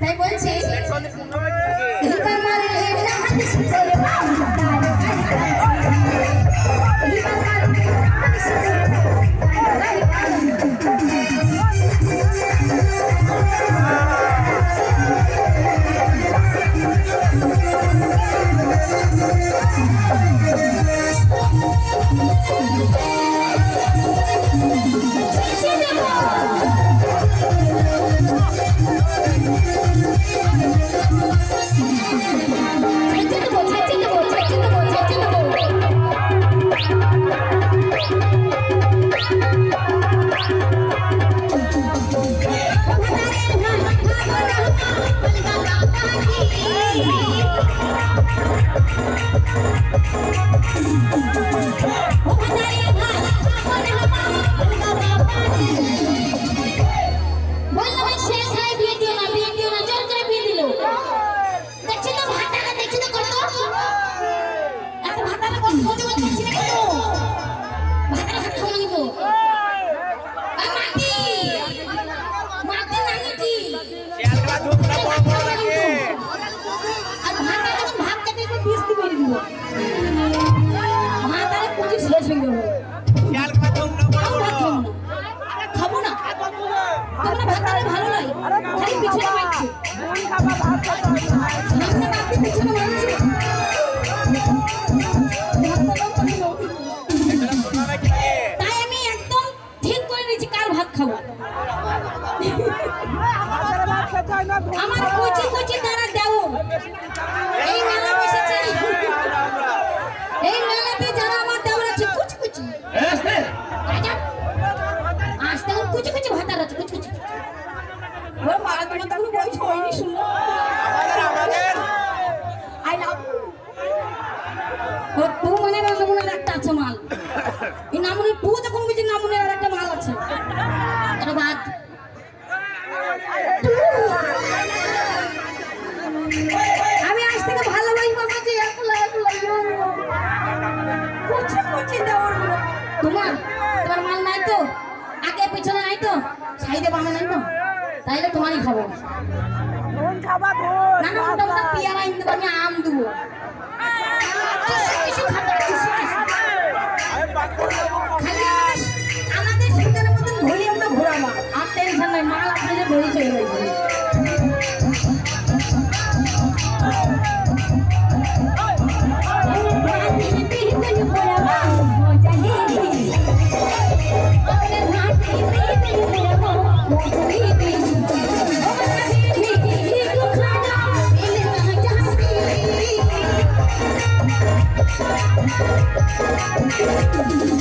তাই বলছি আমার কোচি কোচি তারা দাও এই মেলা বসেছে এই মেলাতে যারা আমার দেওয়ার আছে কুচি কুচি আচ্ছা আস্তে কুচি কুচি ভাতার আছে কুচি কুচি ওর মারা তোমার তো বয়স হয়নি শুনলো আমাদের আই লাভ ও তু মনে নামুনের একটা আছে মাল এই নামুনের তু যখন বুঝি নামুনের আর একটা মাল আছে এটা বাদ আমি আজ থেকে ভালোবাসি বাবাকে একলা একলা কুচি কুচি দেওয়ার তোমার মাল নাই তো আগে পিছনে নাই তো সাইডে বামে নাই তো তাইলে তোমারই খাবো কোন খাবা তো না না ওটা পিয়ারা ইন দেব আমি আম দেব কিছু খাবে কিছু খালি আমাদের সিঙ্গারের মতন ঘুরি আমরা ঘোরাবো আর টেনশন নাই মাল আপনাদের ঘুরি চলে যাবে Thank you.